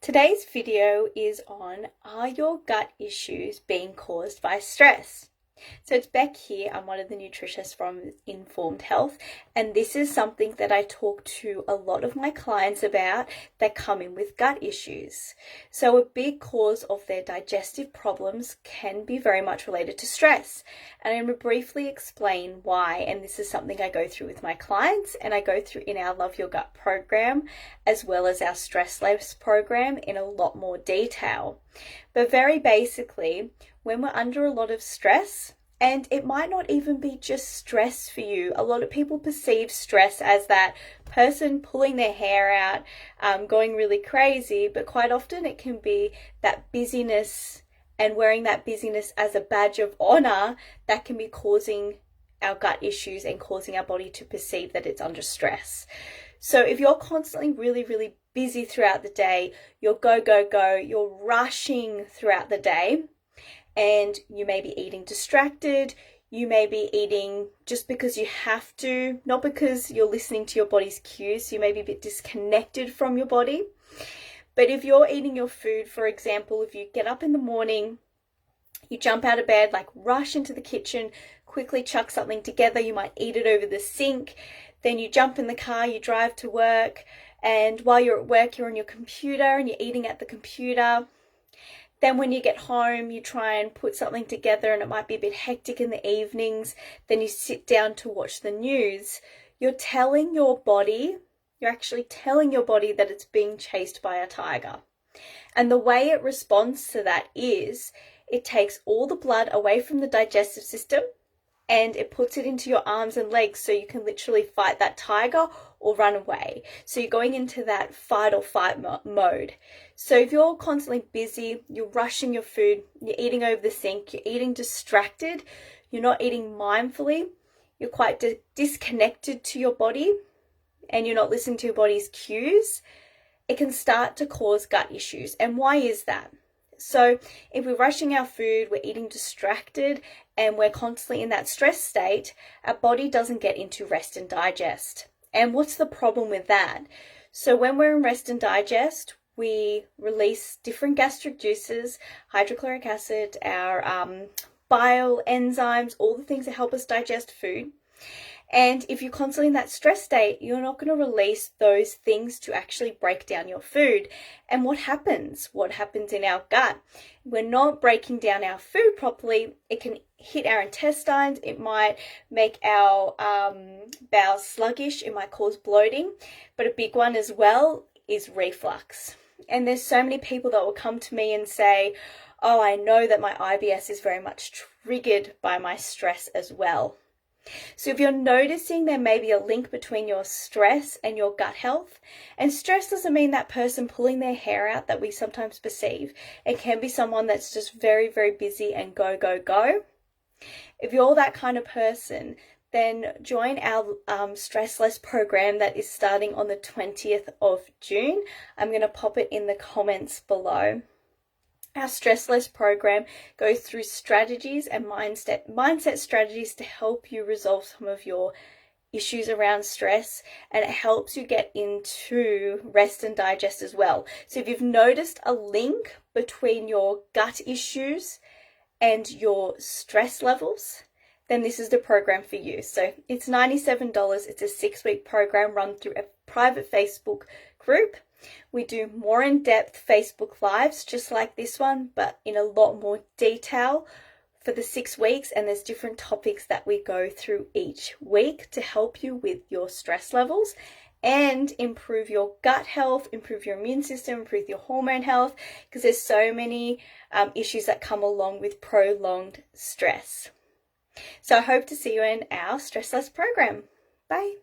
Today's video is on, are your gut issues being caused by stress? So it's Beck here. I'm one of the nutritionists from Informed Health, and this is something that I talk to a lot of my clients about that come in with gut issues. So a big cause of their digestive problems can be very much related to stress. And I'm going to briefly explain why, and this is something I go through with my clients and I go through in our Love Your Gut program, as well as our Stress Less program in a lot more detail. But very basically, when we're under a lot of stress, and it might not even be just stress for you. A lot of people perceive stress as that person pulling their hair out, going really crazy, but quite often it can be that busyness and wearing that busyness as a badge of honor that can be causing our gut issues and causing our body to perceive that it's under stress. So if you're constantly really busy throughout the day, you're go, you're rushing throughout the day, and you may be eating distracted, you may be eating just because you have to, not because you're listening to your body's cues, so you may be a bit disconnected from your body. But if you're eating your food, for example, if you get up in the morning, you jump out of bed, like rush into the kitchen, quickly chuck something together, you might eat it over the sink, then you jump in the car, you drive to work, and while you're at work, you're on your computer and you're eating at the computer. Then when you get home, you try and put something together and it might be a bit hectic in the evenings. Then you sit down to watch the news. You're actually telling your body that it's being chased by a tiger. And the way it responds to that is it takes all the blood away from the digestive system and it puts it into your arms and legs so you can literally fight that tiger or run away. So you're going into that fight or fight mode. So if you're constantly busy, you're rushing your food, you're eating over the sink, you're eating distracted, you're not eating mindfully, you're quite disconnected to your body, and you're not listening to your body's cues, it can start to cause gut issues. And why is that? So if we're rushing our food, we're eating distracted, and we're constantly in that stress state, our body doesn't get into rest and digest. And what's the problem with that? So when we're in rest and digest, we release different gastric juices, hydrochloric acid, our bile enzymes, all the things that help us digest food. And if you're constantly in that stress state, you're not going to release those things to actually break down your food. And what happens? What happens in our gut? We're not breaking down our food properly. It can hit our intestines. It might make our bowels sluggish. It might cause bloating. But a big one as well is reflux. And there's so many people that will come to me and say, oh, I know that my IBS is very much triggered by my stress as well. So if you're noticing there may be a link between your stress and your gut health, and stress doesn't mean that person pulling their hair out that we sometimes perceive. It can be someone that's just very busy and go. If you're that kind of person, then join our Stress Less program that is starting on the 20th of June. I'm going to pop it in the comments below. Our Stress Less program goes through strategies and mindset strategies to help you resolve some of your issues around stress, and it helps you get into rest and digest as well. So if you've noticed a link between your gut issues and your stress levels, then this is the program for you. So it's $97. It's a 6-week program run through a private Facebook group. We do more in-depth Facebook Lives just like this one, but in a lot more detail for the 6 weeks, and there's different topics that we go through each week to help you with your stress levels and improve your gut health, improve your immune system, improve your hormone health, because there's so many issues that come along with prolonged stress. So I hope to see you in our Stress Less program. Bye.